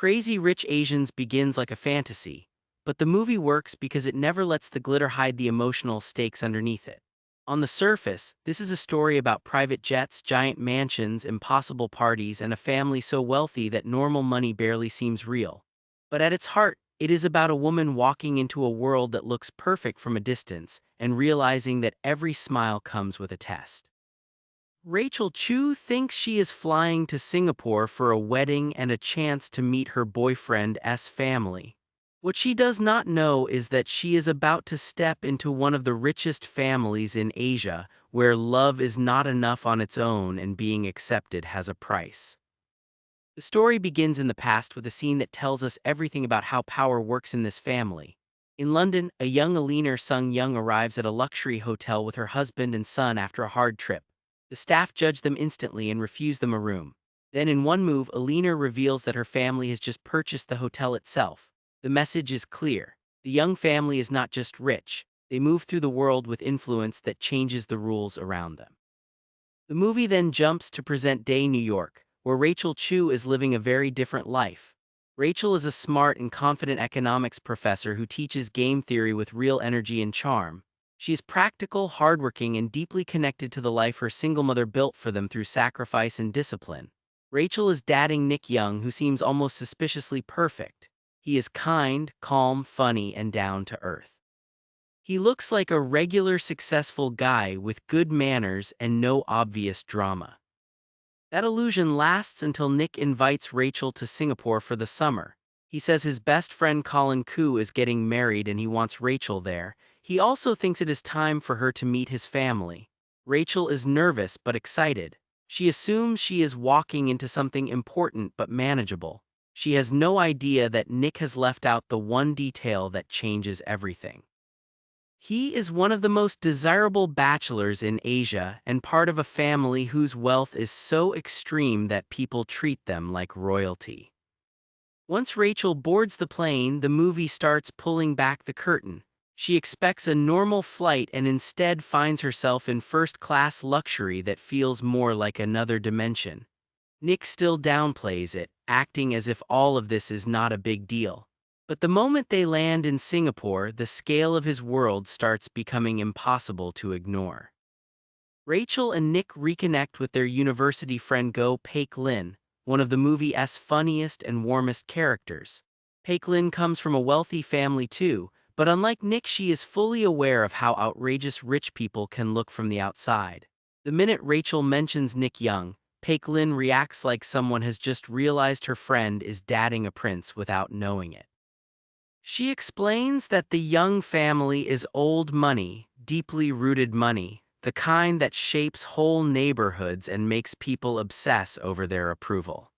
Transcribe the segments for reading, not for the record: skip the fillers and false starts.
Crazy Rich Asians begins like a fantasy, but the movie works because it never lets the glitter hide the emotional stakes underneath it. On the surface, this is a story about private jets, giant mansions, impossible parties, and a family so wealthy that normal money barely seems real. But at its heart, it is about a woman walking into a world that looks perfect from a distance and realizing that every smile comes with a test. Rachel Chu thinks she is flying to Singapore for a wedding and a chance to meet her boyfriend's family. What she does not know is that she is about to step into one of the richest families in Asia, where love is not enough on its own and being accepted has a price. The story begins in the past with a scene that tells us everything about how power works in this family. In London, a young Alina Sung Young arrives at a luxury hotel with her husband and son after a hard trip. The staff judge them instantly and refuse them a room. Then in one move, Alina reveals that her family has just purchased the hotel itself. The message is clear. The young family is not just rich. They move through the world with influence that changes the rules around them. The movie then jumps to present-day New York, where Rachel Chu is living a very different life. Rachel is a smart and confident economics professor who teaches game theory with real energy and charm. She is practical, hardworking, and deeply connected to the life her single mother built for them through sacrifice and discipline. Rachel is dating Nick Young, who seems almost suspiciously perfect. He is kind, calm, funny, and down to earth. He looks like a regular successful guy with good manners and no obvious drama. That illusion lasts until Nick invites Rachel to Singapore for the summer. He says his best friend Colin Koo is getting married and he wants Rachel there. He also thinks it is time for her to meet his family. Rachel is nervous but excited. She assumes she is walking into something important but manageable. She has no idea that Nick has left out the one detail that changes everything. He is one of the most desirable bachelors in Asia and part of a family whose wealth is so extreme that people treat them like royalty. Once Rachel boards the plane, the movie starts pulling back the curtain. She expects a normal flight and instead finds herself in first-class luxury that feels more like another dimension. Nick still downplays it, acting as if all of this is not a big deal. But the moment they land in Singapore, the scale of his world starts becoming impossible to ignore. Rachel and Nick reconnect with their university friend Go Paik Lin, one of the movie's funniest and warmest characters. Paik Lin comes from a wealthy family too, but unlike Nick, she is fully aware of how outrageous rich people can look from the outside. The minute Rachel mentions Nick Young, Paik Lin reacts like someone has just realized her friend is dating a prince without knowing it. She explains that the Young family is old money, deeply rooted money, the kind that shapes whole neighborhoods and makes people obsess over their approval.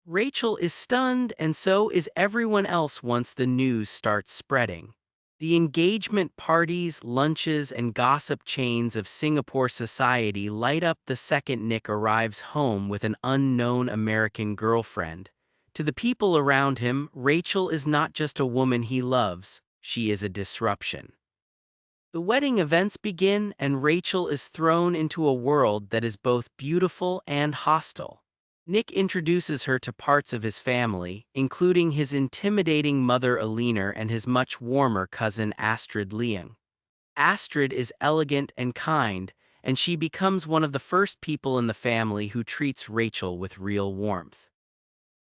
Rachel is stunned, and so is everyone else once the news starts spreading. The engagement parties, lunches, and gossip chains of Singapore society light up the second Nick arrives home with an unknown American girlfriend. To the people around him, Rachel is not just a woman he loves, she is a disruption. The wedding events begin, and Rachel is thrown into a world that is both beautiful and hostile. Nick introduces her to parts of his family, including his intimidating mother Alina and his much warmer cousin Astrid Leung. Astrid is elegant and kind, and she becomes one of the first people in the family who treats Rachel with real warmth.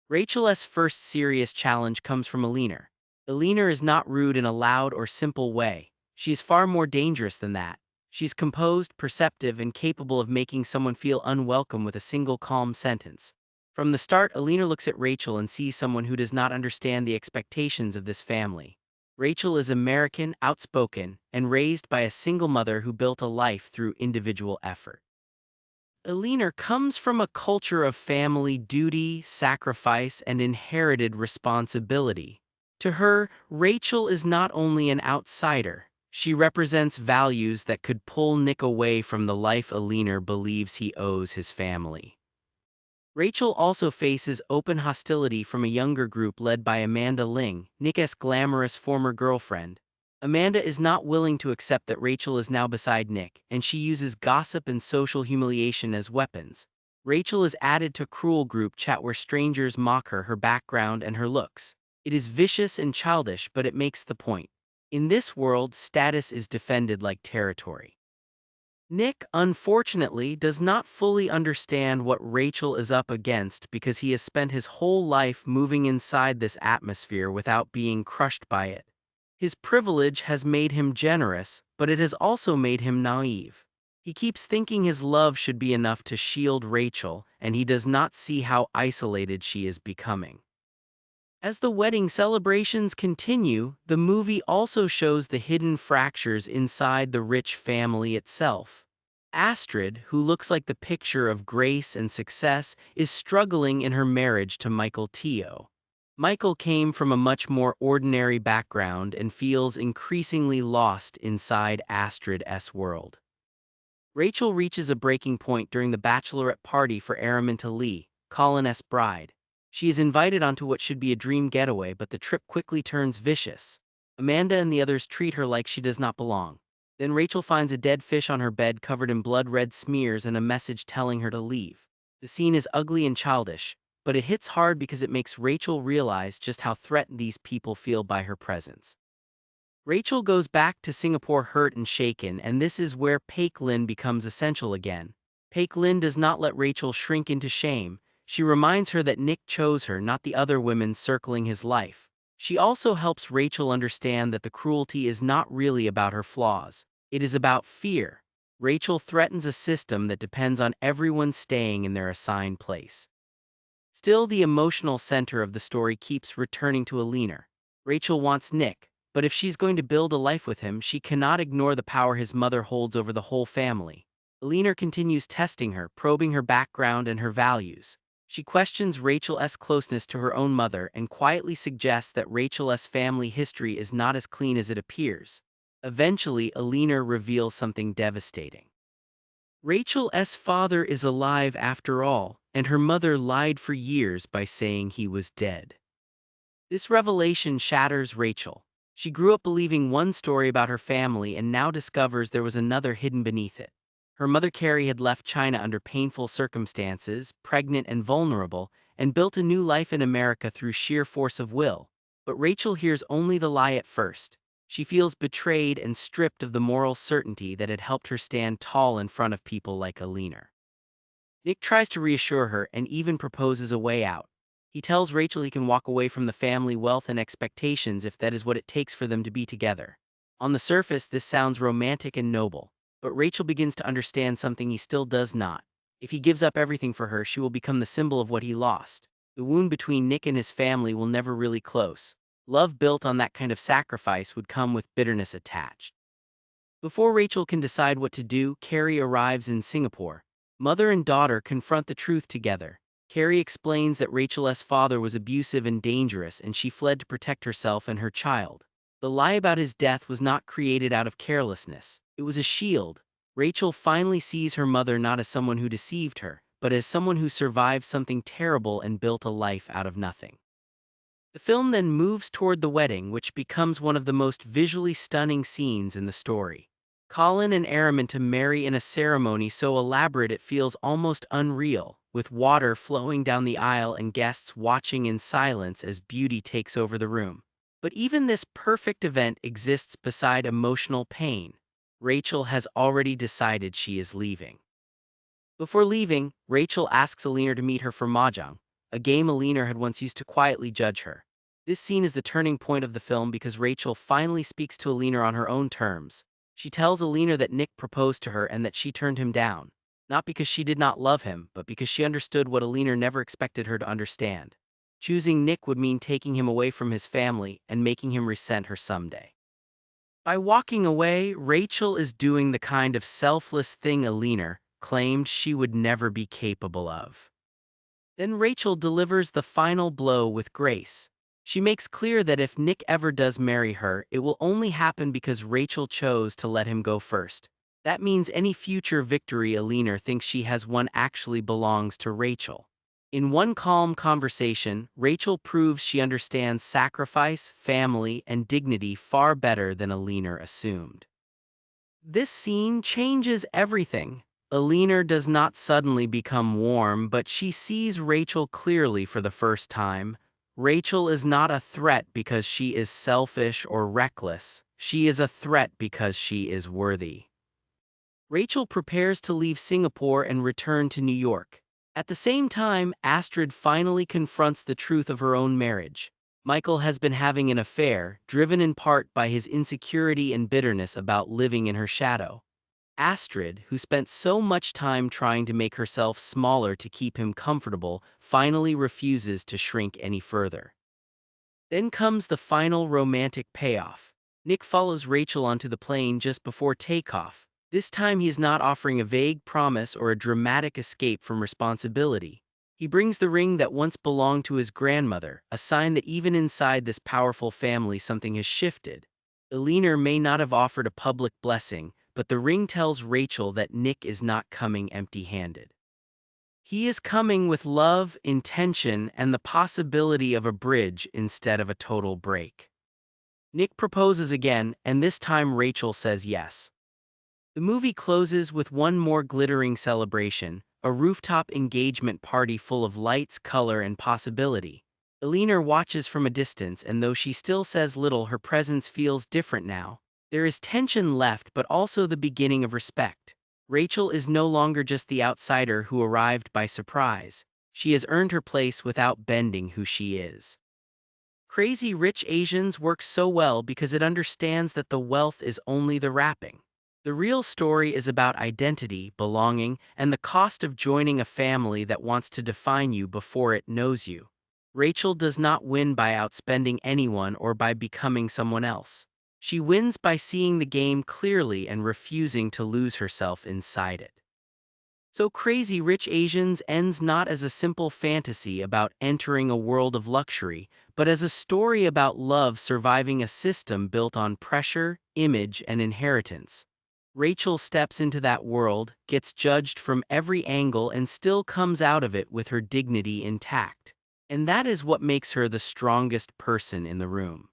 Rachel's first serious challenge comes from Alina. Alina is not rude in a loud or simple way. She is far more dangerous than that. She's composed, perceptive, and capable of making someone feel unwelcome with a single calm sentence. From the start, Alina looks at Rachel and sees someone who does not understand the expectations of this family. Rachel is American, outspoken, and raised by a single mother who built a life through individual effort. Alina comes from a culture of family duty, sacrifice, and inherited responsibility. To her, Rachel is not only an outsider, she represents values that could pull Nick away from the life Alina believes he owes his family. Rachel also faces open hostility from a younger group led by Amanda Ling, Nick's glamorous former girlfriend. Amanda is not willing to accept that Rachel is now beside Nick, and she uses gossip and social humiliation as weapons. Rachel is added to cruel group chat where strangers mock her background, and her looks. It is vicious and childish, but it makes the point. In this world, status is defended like territory. Nick, unfortunately, does not fully understand what Rachel is up against because he has spent his whole life moving inside this atmosphere without being crushed by it. His privilege has made him generous, but it has also made him naive. He keeps thinking his love should be enough to shield Rachel, and he does not see how isolated she is becoming. As the wedding celebrations continue, the movie also shows the hidden fractures inside the rich family itself. Astrid, who looks like the picture of grace and success, is struggling in her marriage to Michael Teo. Michael came from a much more ordinary background and feels increasingly lost inside Astrid's world. Rachel reaches a breaking point during the bachelorette party for Araminta Lee, Colin's bride. She is invited onto what should be a dream getaway, but the trip quickly turns vicious. Amanda and the others treat her like she does not belong. Then Rachel finds a dead fish on her bed covered in blood-red smears and a message telling her to leave. The scene is ugly and childish, but it hits hard because it makes Rachel realize just how threatened these people feel by her presence. Rachel goes back to Singapore hurt and shaken, and this is where Paik Lin becomes essential again. Paik Lin does not let Rachel shrink into shame. She reminds her that Nick chose her, not the other women circling his life. She also helps Rachel understand that the cruelty is not really about her flaws. It is about fear. Rachel threatens a system that depends on everyone staying in their assigned place. Still, the emotional center of the story keeps returning to Alina. Rachel wants Nick, but if she's going to build a life with him, she cannot ignore the power his mother holds over the whole family. Alina continues testing her, probing her background and her values. She questions Rachel's closeness to her own mother and quietly suggests that Rachel's family history is not as clean as it appears. Eventually, Alina reveals something devastating. Rachel's father is alive after all, and her mother lied for years by saying he was dead. This revelation shatters Rachel. She grew up believing one story about her family and now discovers there was another hidden beneath it. Her mother Carrie had left China under painful circumstances, pregnant and vulnerable, and built a new life in America through sheer force of will. But Rachel hears only the lie at first. She feels betrayed and stripped of the moral certainty that had helped her stand tall in front of people like Alina. Nick tries to reassure her and even proposes a way out. He tells Rachel he can walk away from the family wealth and expectations if that is what it takes for them to be together. On the surface, this sounds romantic and noble, but Rachel begins to understand something he still does not. If he gives up everything for her, she will become the symbol of what he lost. The wound between Nick and his family will never really close. Love built on that kind of sacrifice would come with bitterness attached. Before Rachel can decide what to do, Carrie arrives in Singapore. Mother and daughter confront the truth together. Carrie explains that Rachel's father was abusive and dangerous, and she fled to protect herself and her child. The lie about his death was not created out of carelessness. It was a shield. Rachel finally sees her mother not as someone who deceived her, but as someone who survived something terrible and built a life out of nothing. The film then moves toward the wedding, which becomes one of the most visually stunning scenes in the story. Colin and Araminta marry in a ceremony so elaborate it feels almost unreal, with water flowing down the aisle and guests watching in silence as beauty takes over the room. But even this perfect event exists beside emotional pain. Rachel has already decided she is leaving. Before leaving, Rachel asks Alina to meet her for mahjong, a game Alina had once used to quietly judge her. This scene is the turning point of the film because Rachel finally speaks to Alina on her own terms. She tells Alina that Nick proposed to her and that she turned him down, not because she did not love him, but because she understood what Alina never expected her to understand. Choosing Nick would mean taking him away from his family and making him resent her someday. By walking away, Rachel is doing the kind of selfless thing Alina claimed she would never be capable of. Then Rachel delivers the final blow with grace. She makes clear that if Nick ever does marry her, it will only happen because Rachel chose to let him go first. That means any future victory Alina thinks she has won actually belongs to Rachel. In one calm conversation, Rachel proves she understands sacrifice, family, and dignity far better than Alina assumed. This scene changes everything. Alina does not suddenly become warm, but she sees Rachel clearly for the first time. Rachel is not a threat because she is selfish or reckless. She is a threat because she is worthy. Rachel prepares to leave Singapore and return to New York. At the same time, Astrid finally confronts the truth of her own marriage. Michael has been having an affair, driven in part by his insecurity and bitterness about living in her shadow. Astrid, who spent so much time trying to make herself smaller to keep him comfortable, finally refuses to shrink any further. Then comes the final romantic payoff. Nick follows Rachel onto the plane just before takeoff. This time he is not offering a vague promise or a dramatic escape from responsibility. He brings the ring that once belonged to his grandmother, a sign that even inside this powerful family something has shifted. Alina may not have offered a public blessing, but the ring tells Rachel that Nick is not coming empty-handed. He is coming with love, intention, and the possibility of a bridge instead of a total break. Nick proposes again, and this time Rachel says yes. The movie closes with one more glittering celebration, a rooftop engagement party full of lights, color, and possibility. Alina watches from a distance, and though she still says little, her presence feels different now. There is tension left, but also the beginning of respect. Rachel is no longer just the outsider who arrived by surprise. She has earned her place without bending who she is. Crazy Rich Asians works so well because it understands that the wealth is only the wrapping. The real story is about identity, belonging, and the cost of joining a family that wants to define you before it knows you. Rachel does not win by outspending anyone or by becoming someone else. She wins by seeing the game clearly and refusing to lose herself inside it. So Crazy Rich Asians ends not as a simple fantasy about entering a world of luxury, but as a story about love surviving a system built on pressure, image, and inheritance. Rachel steps into that world, gets judged from every angle, and still comes out of it with her dignity intact. And that is what makes her the strongest person in the room.